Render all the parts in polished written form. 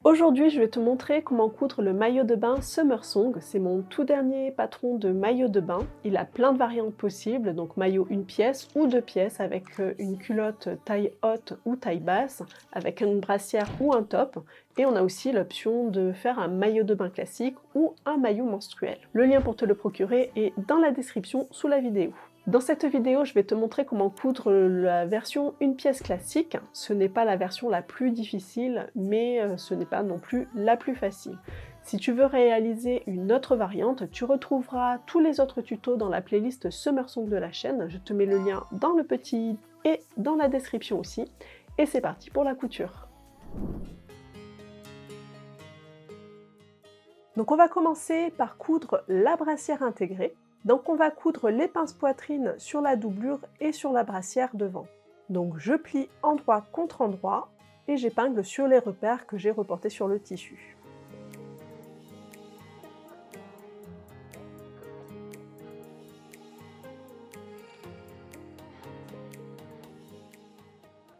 Aujourd'hui, je vais te montrer comment coudre le maillot de bain Summer Song. C'est mon tout dernier patron de maillot de bain. Il a plein de variantes possibles, donc maillot une pièce ou deux pièces avec une culotte taille haute ou taille basse, avec une brassière ou un top. Et on a aussi l'option de faire un maillot de bain classique ou un maillot menstruel. Le lien pour te le procurer est dans la description sous la vidéo. Dans cette vidéo, je vais te montrer comment coudre la version une pièce classique. Ce n'est pas la version la plus difficile, mais ce n'est pas non plus la plus facile. Si tu veux réaliser une autre variante, tu retrouveras tous les autres tutos dans la playlist Summer Song de la chaîne. Je te mets le lien dans le petit et dans la description aussi. Et c'est parti pour la couture. Donc on va commencer par coudre la brassière intégrée. Donc on va coudre les pinces poitrine sur la doublure et sur la brassière devant. Donc je plie endroit contre endroit et j'épingle sur les repères que j'ai reportés sur le tissu.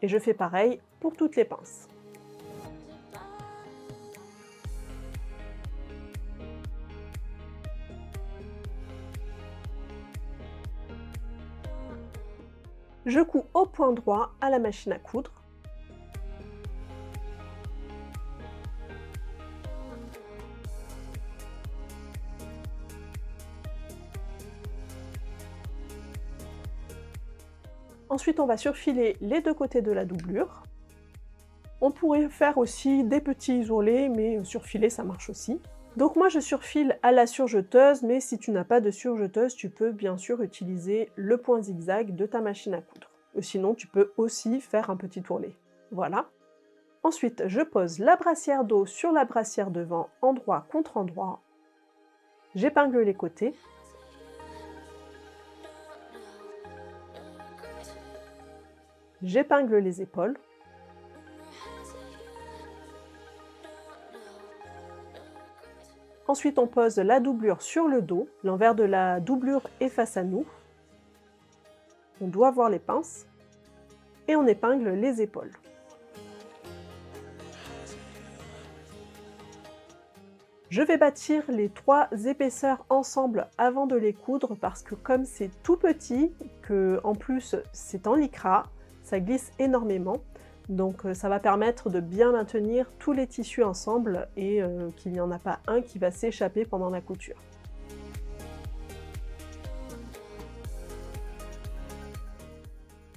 Et je fais pareil pour toutes les pinces. Je couds au point droit à la machine à coudre. Ensuite, on va surfiler les deux côtés de la doublure. On pourrait faire aussi des petits isolés, mais surfiler, ça marche aussi. Donc moi, je surfile à la surjeteuse, mais si tu n'as pas de surjeteuse, tu peux bien sûr utiliser le point zigzag de ta machine à coudre. Sinon, tu peux aussi faire un petit ourlet. Voilà. Ensuite, je pose la brassière dos sur la brassière devant, endroit contre endroit. J'épingle les côtés. J'épingle les épaules. Ensuite, on pose la doublure sur le dos. L'envers de la doublure est face à nous. On doit voir les pinces. Et on épingle les épaules. Je vais bâtir les trois épaisseurs ensemble avant de les coudre parce que comme c'est tout petit, que en plus c'est en lycra, ça glisse énormément. Donc ça va permettre de bien maintenir tous les tissus ensemble et qu'il n'y en a pas un qui va s'échapper pendant la couture.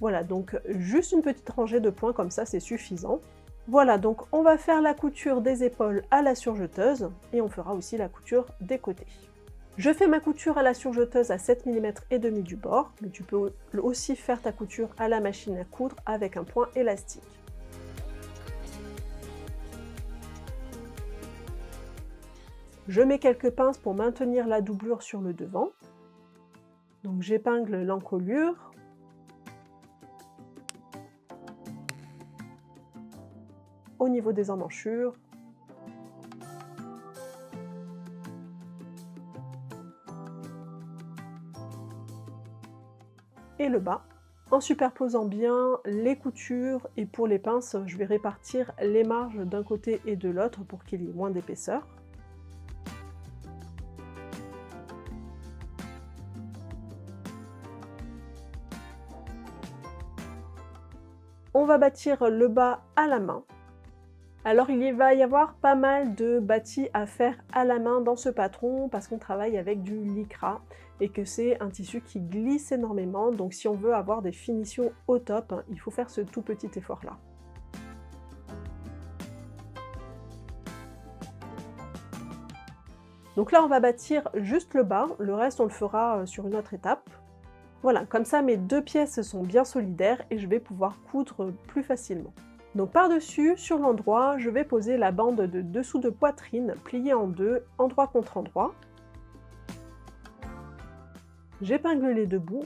Voilà, donc juste une petite rangée de points comme ça, c'est suffisant. Voilà, donc on va faire la couture des épaules à la surjeteuse et on fera aussi la couture des côtés. Je fais ma couture à la surjeteuse à 7 mm et demi du bord, mais tu peux aussi faire ta couture à la machine à coudre avec un point élastique. Je mets quelques pinces pour maintenir la doublure sur le devant. Donc j'épingle l'encolure. Au niveau des emmanchures. Et le bas. En superposant bien les coutures et pour les pinces, je vais répartir les marges d'un côté et de l'autre pour qu'il y ait moins d'épaisseur. On va bâtir le bas à la main. Alors il va y avoir pas mal de bâtis à faire à la main dans ce patron parce qu'on travaille avec du lycra et que c'est un tissu qui glisse énormément, donc si on veut avoir des finitions au top, il faut faire ce tout petit effort là. Donc là on va bâtir juste le bas, le reste on le fera sur une autre étape. Voilà, comme ça mes deux pièces sont bien solidaires et je vais pouvoir coudre plus facilement. Donc par-dessus, sur l'endroit, je vais poser la bande de dessous de poitrine pliée en deux, endroit contre endroit. J'épingle les deux bouts.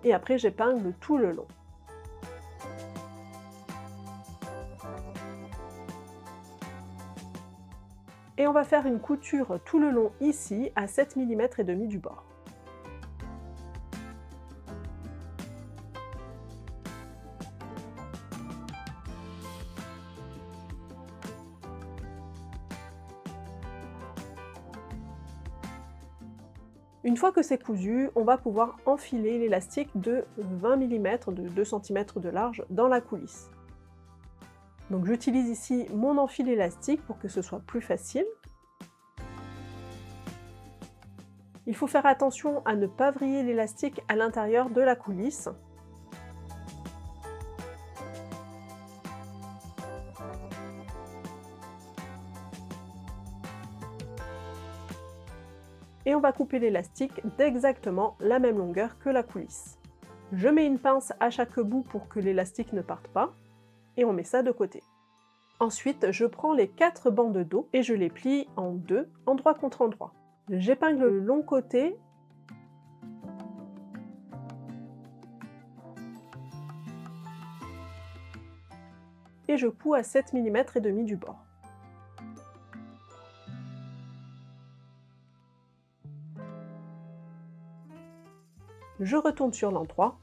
Et après j'épingle tout le long. Et on va faire une couture tout le long ici à 7 mm et demi du bord. Une fois que c'est cousu, on va pouvoir enfiler l'élastique de 20 mm, de 2 cm de large, dans la coulisse. Donc j'utilise ici mon enfil élastique pour que ce soit plus facile. Il faut faire attention à ne pas vriller l'élastique à l'intérieur de la coulisse. Et on va couper l'élastique d'exactement la même longueur que la coulisse. Je mets une pince à chaque bout pour que l'élastique ne parte pas, et on met ça de côté. Ensuite, je prends les 4 bandes de dos et je les plie en deux, endroit contre endroit. J'épingle le long côté et je couds à 7,5 mm du bord. Je retourne sur l'endroit.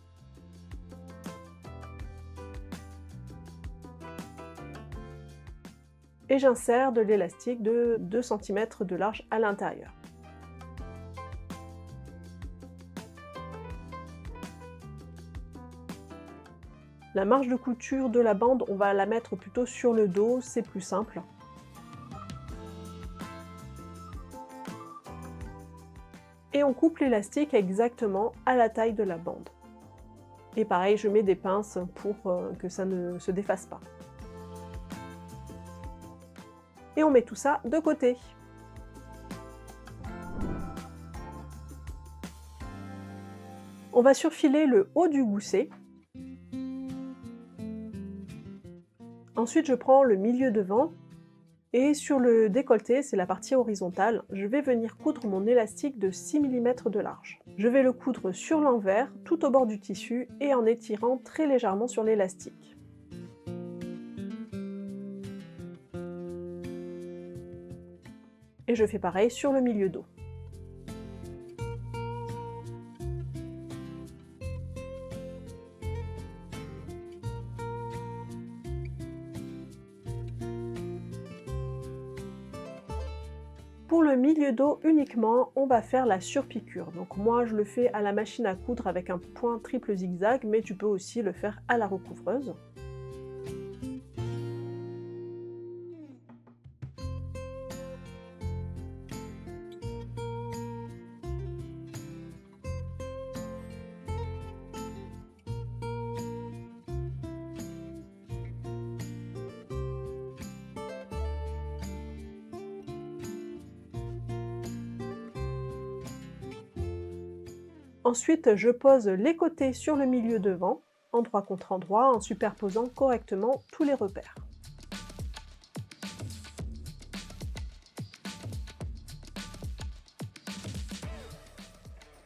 Et j'insère de l'élastique de 2 cm de large à l'intérieur. La marge de couture de la bande, on va la mettre plutôt sur le dos, c'est plus simple. Et on coupe l'élastique exactement à la taille de la bande. Et pareil, je mets des pinces pour que ça ne se défasse pas. Et on met tout ça de côté. On va surfiler le haut du gousset. Ensuite, je prends le milieu devant et sur le décolleté, c'est la partie horizontale, je vais venir coudre mon élastique de 6 mm de large. Je vais le coudre sur l'envers, tout au bord du tissu et en étirant très légèrement sur l'élastique. Et je fais pareil sur le milieu dos. Pour le milieu dos uniquement, on va faire la surpiqûre. Donc moi je le fais à la machine à coudre avec un point triple zigzag, mais tu peux aussi le faire à la recouvreuse. Ensuite, je pose les côtés sur le milieu devant, endroit contre endroit, en superposant correctement tous les repères.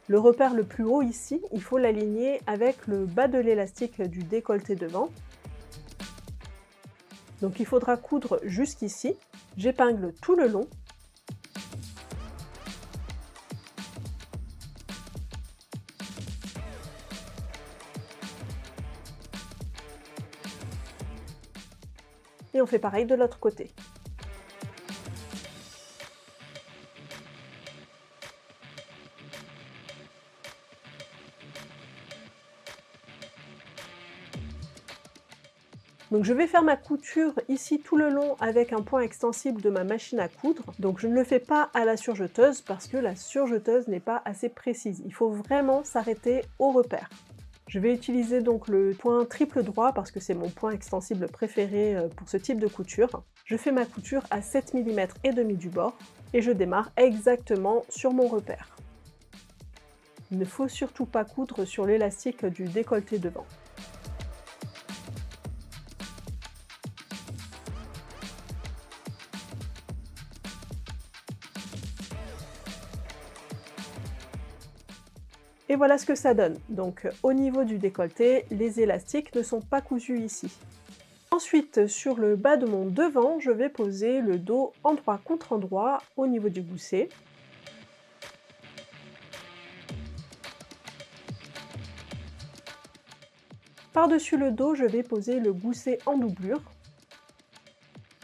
Le repère le plus haut ici, il faut l'aligner avec le bas de l'élastique du décolleté devant. Donc il faudra coudre jusqu'ici. J'épingle tout le long. Et on fait pareil de l'autre côté. Donc je vais faire ma couture ici tout le long avec un point extensible de ma machine à coudre. Donc je ne le fais pas à la surjeteuse parce que la surjeteuse n'est pas assez précise. Il faut vraiment s'arrêter au repère. Je vais utiliser donc le point triple droit parce que c'est mon point extensible préféré pour ce type de couture. Je fais ma couture à 7,5 mm du bord et je démarre exactement sur mon repère. Il ne faut surtout pas coudre sur l'élastique du décolleté devant. Et voilà ce que ça donne. Donc au niveau du décolleté, les élastiques ne sont pas cousus ici. Ensuite, sur le bas de mon devant, je vais poser le dos endroit contre endroit au niveau du gousset. Par-dessus le dos, je vais poser le gousset en doublure.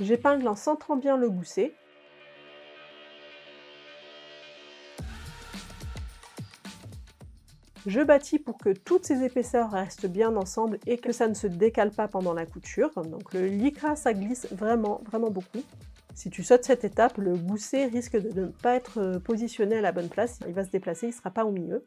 J'épingle en centrant bien le gousset. Je bâtis pour que toutes ces épaisseurs restent bien ensemble et que ça ne se décale pas pendant la couture. Donc le lycra, ça glisse vraiment, vraiment beaucoup. Si tu sautes cette étape, le gousset risque de ne pas être positionné à la bonne place. Il va se déplacer, il ne sera pas au milieu.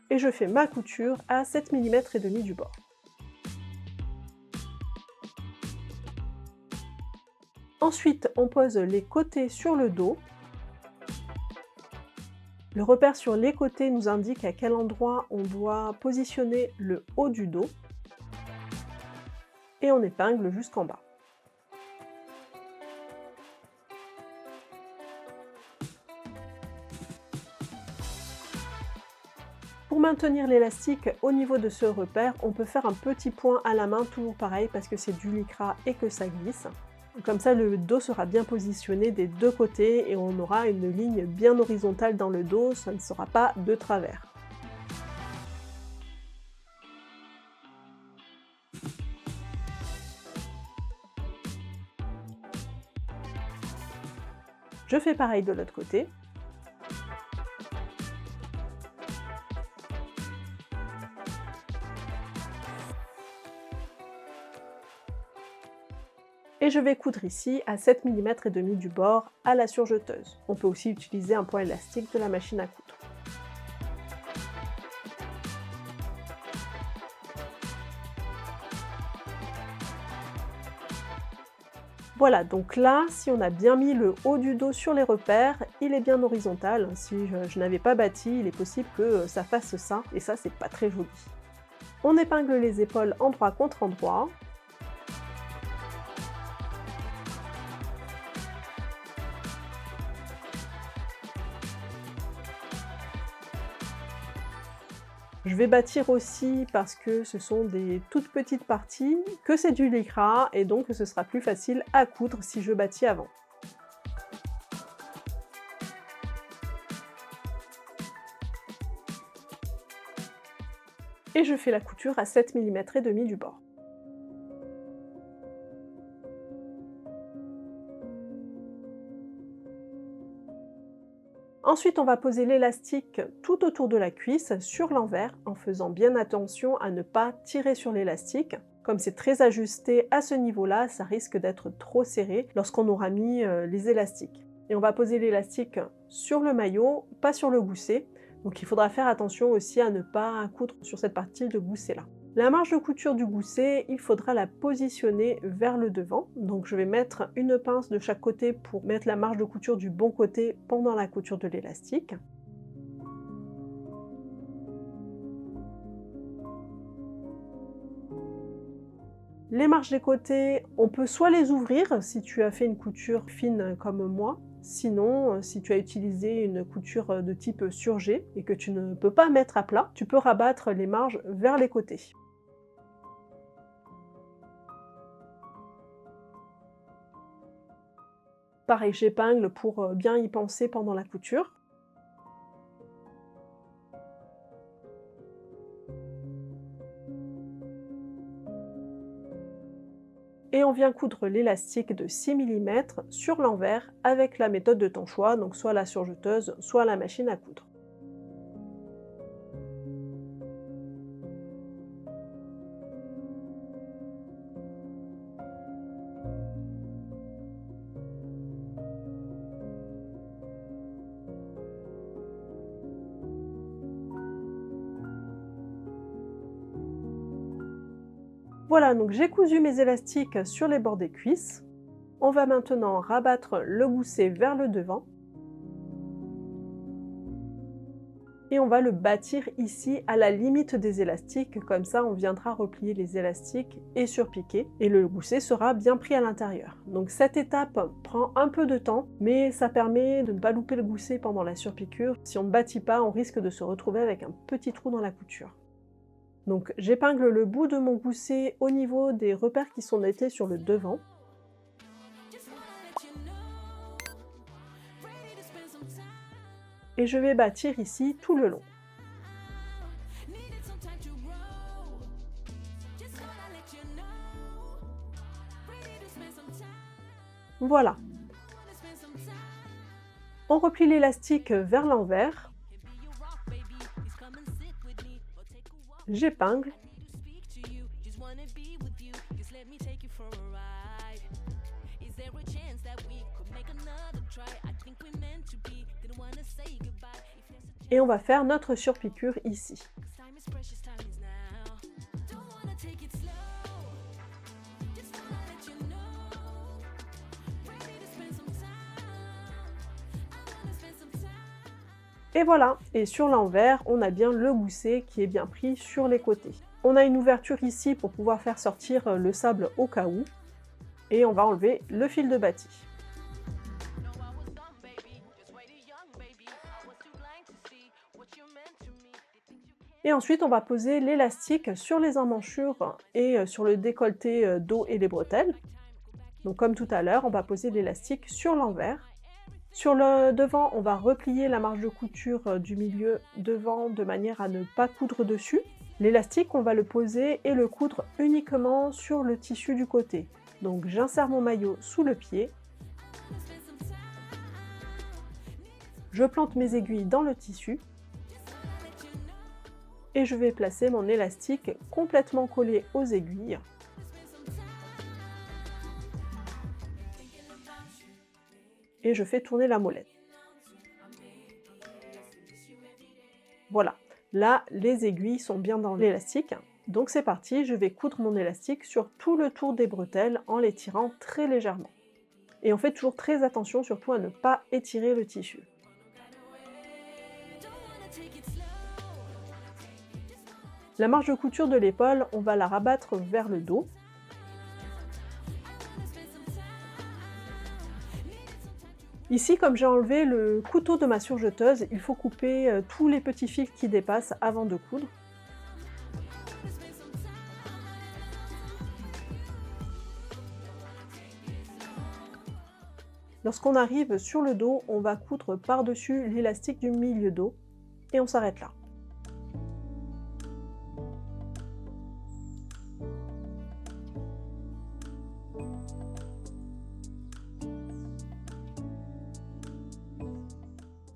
Et je fais ma couture à 7 mm et demi du bord. Ensuite, on pose les côtés sur le dos. Le repère sur les côtés nous indique à quel endroit on doit positionner le haut du dos. Et on épingle jusqu'en bas. Pour maintenir l'élastique au niveau de ce repère, on peut faire un petit point à la main, toujours pareil, parce que c'est du lycra et que ça glisse. Comme ça, le dos sera bien positionné des deux côtés et on aura une ligne bien horizontale dans le dos, ça ne sera pas de travers. Je fais pareil de l'autre côté. Et je vais coudre ici à 7 mm et demi du bord à la surjeteuse. On peut aussi utiliser un point élastique de la machine à coudre. Voilà, donc là, si on a bien mis le haut du dos sur les repères, il est bien horizontal. Si je n'avais pas bâti, il est possible que ça fasse ça, et ça, c'est pas très joli. On épingle les épaules endroit contre endroit. Je vais bâtir aussi parce que ce sont des toutes petites parties, que c'est du lycra et donc ce sera plus facile à coudre si je bâtis avant. Et je fais la couture à 7 mm et demi du bord. Ensuite, on va poser l'élastique tout autour de la cuisse, sur l'envers, en faisant bien attention à ne pas tirer sur l'élastique. Comme c'est très ajusté à ce niveau-là, ça risque d'être trop serré lorsqu'on aura mis les élastiques. Et on va poser l'élastique sur le maillot, pas sur le gousset. Donc il faudra faire attention aussi à ne pas coudre sur cette partie de gousset-là. La marge de couture du gousset, il faudra la positionner vers le devant. Donc je vais mettre une pince de chaque côté pour mettre la marge de couture du bon côté pendant la couture de l'élastique. Les marges des côtés, on peut soit les ouvrir si tu as fait une couture fine comme moi, sinon si tu as utilisé une couture de type surgé et que tu ne peux pas mettre à plat, tu peux rabattre les marges vers les côtés. Pareil, j'épingle pour bien y penser pendant la couture. Et on vient coudre l'élastique de 6 mm sur l'envers avec la méthode de ton choix, donc soit la surjeteuse, soit la machine à coudre. Voilà, donc j'ai cousu mes élastiques sur les bords des cuisses. On va maintenant rabattre le gousset vers le devant. Et on va le bâtir ici à la limite des élastiques, comme ça on viendra replier les élastiques et surpiquer, et le gousset sera bien pris à l'intérieur. Donc cette étape prend un peu de temps, mais ça permet de ne pas louper le gousset pendant la surpiqûre. Si on ne bâtit pas, on risque de se retrouver avec un petit trou dans la couture. Donc j'épingle le bout de mon gousset au niveau des repères qui sont notés sur le devant. Et je vais bâtir ici tout le long. Voilà. On replie l'élastique vers l'envers, j'épingle et on va faire notre surpiqûre ici. Et voilà, et sur l'envers, on a bien le gousset qui est bien pris sur les côtés. On a une ouverture ici pour pouvoir faire sortir le sable au cas où, et on va enlever le fil de bâti. Et ensuite, on va poser l'élastique sur les emmanchures et sur le décolleté dos et les bretelles. Donc comme tout à l'heure, on va poser l'élastique sur l'envers. Sur le devant, on va replier la marge de couture du milieu devant de manière à ne pas coudre dessus. L'élastique, on va le poser et le coudre uniquement sur le tissu du côté. Donc j'insère mon maillot sous le pied. Je plante mes aiguilles dans le tissu. Et je vais placer mon élastique complètement collé aux aiguilles. Et je fais tourner la molette. Voilà, là les aiguilles sont bien dans l'élastique, donc c'est parti, je vais coudre mon élastique sur tout le tour des bretelles en les tirant très légèrement. Et on fait toujours très attention surtout à ne pas étirer le tissu. La marge de couture de l'épaule, on va la rabattre vers le dos. Ici, comme j'ai enlevé le couteau de ma surjeteuse, il faut couper tous les petits fils qui dépassent avant de coudre. Lorsqu'on arrive sur le dos, on va coudre par-dessus l'élastique du milieu dos et on s'arrête là.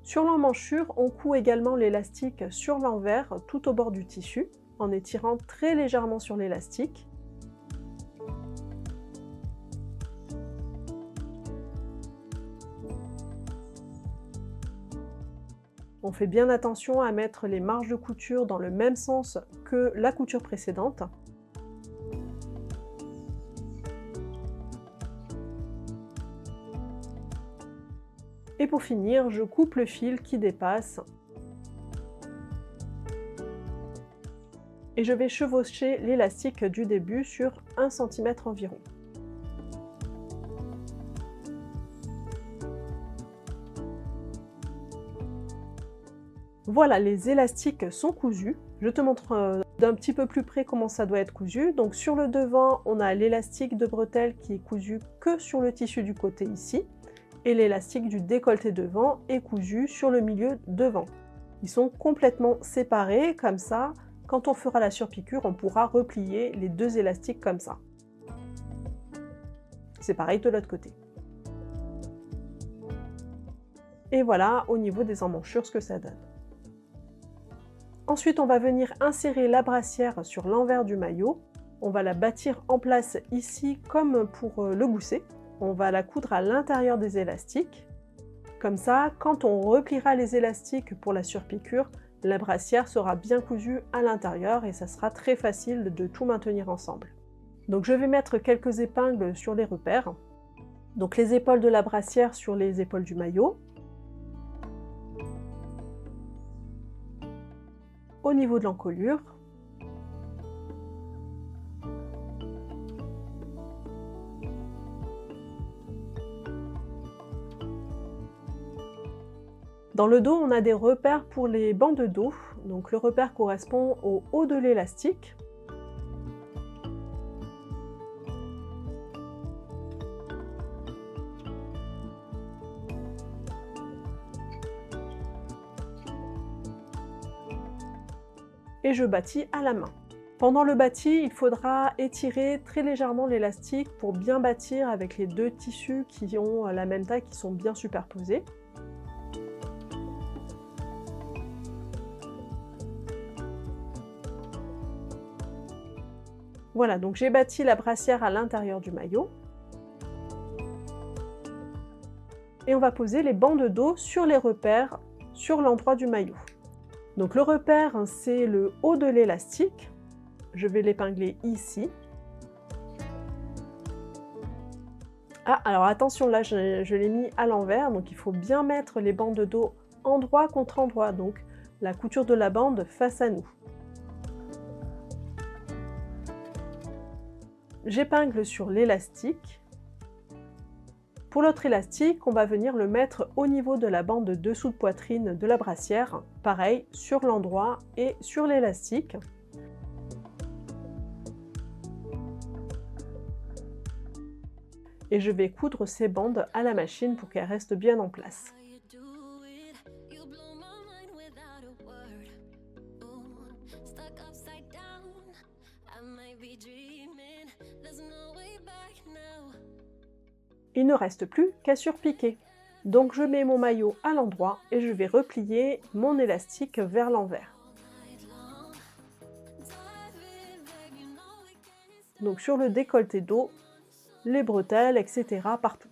Sur l'emmanchure, on coud également l'élastique sur l'envers tout au bord du tissu, en étirant très légèrement sur l'élastique. On fait bien attention à mettre les marges de couture dans le même sens que la couture précédente. Et pour finir, je coupe le fil qui dépasse. Et je vais chevaucher l'élastique du début sur 1 cm environ. Voilà, les élastiques sont cousus. Je te montre d'un petit peu plus près comment ça doit être cousu. Donc sur le devant, on a l'élastique de bretelle qui est cousu que sur le tissu du côté ici. Et l'élastique du décolleté devant est cousu sur le milieu devant. Ils sont complètement séparés, comme ça, quand on fera la surpiqûre, on pourra replier les deux élastiques comme ça. C'est pareil de l'autre côté. Et voilà au niveau des emmanchures ce que ça donne. Ensuite, on va venir insérer la brassière sur l'envers du maillot. On va la bâtir en place ici comme pour le gousset. On va la coudre à l'intérieur des élastiques. Comme ça, quand on repliera les élastiques pour la surpiqûre, la brassière sera bien cousue à l'intérieur et ça sera très facile de tout maintenir ensemble. Donc je vais mettre quelques épingles sur les repères. Donc les épaules de la brassière sur les épaules du maillot. Au niveau de l'encolure. Dans le dos, on a des repères pour les bancs de dos. Donc le repère correspond au haut de l'élastique. Et je bâtis à la main. Pendant le bâti, il faudra étirer très légèrement l'élastique pour bien bâtir avec les deux tissus qui ont la même taille, qui sont bien superposés. Voilà, donc j'ai bâti la brassière à l'intérieur du maillot. Et on va poser les bancs de dos sur les repères, sur l'endroit du maillot. Donc le repère, c'est le haut de l'élastique. Je vais l'épingler ici. Ah, alors attention, là je l'ai mis à l'envers, donc il faut bien mettre les bandes de dos endroit contre endroit, donc la couture de la bande face à nous. J'épingle sur l'élastique. Pour l'autre élastique, on va venir le mettre au niveau de la bande dessous de poitrine de la brassière, pareil, sur l'endroit et sur l'élastique. Et je vais coudre ces bandes à la machine pour qu'elles restent bien en place. Il ne reste plus qu'à surpiquer. Donc je mets mon maillot à l'endroit et je vais replier mon élastique vers l'envers. Donc sur le décolleté dos, les bretelles, etc. partout.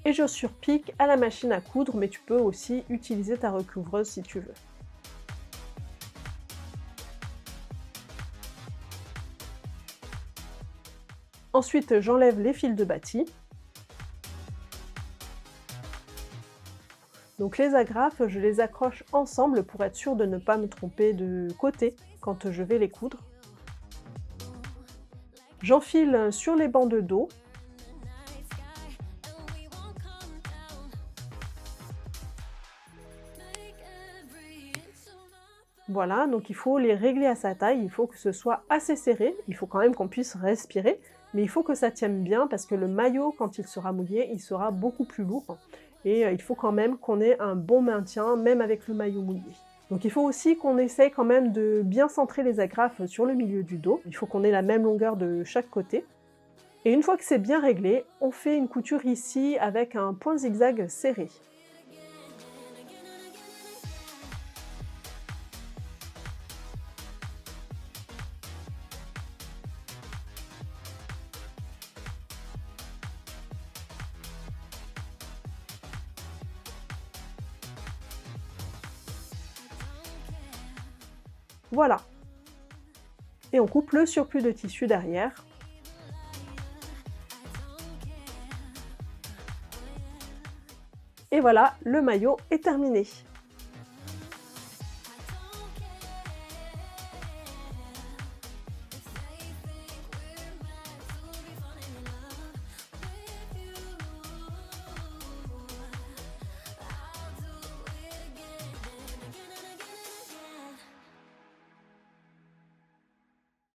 Et je surpique à la machine à coudre, mais tu peux aussi utiliser ta recouvreuse si tu veux. Ensuite, j'enlève les fils de bâti. Donc les agrafes, je les accroche ensemble pour être sûre de ne pas me tromper de côté quand je vais les coudre. J'enfile sur les bancs de dos. Voilà, donc il faut les régler à sa taille, il faut que ce soit assez serré, il faut quand même qu'on puisse respirer, mais il faut que ça tienne bien parce que le maillot, quand il sera mouillé, il sera beaucoup plus lourd. Et il faut quand même qu'on ait un bon maintien, même avec le maillot mouillé. Donc il faut aussi qu'on essaye quand même de bien centrer les agrafes sur le milieu du dos. Il faut qu'on ait la même longueur de chaque côté. Et une fois que c'est bien réglé, on fait une couture ici avec un point zigzag serré. Voilà. Et on coupe le surplus de tissu derrière. Et voilà, le maillot est terminé.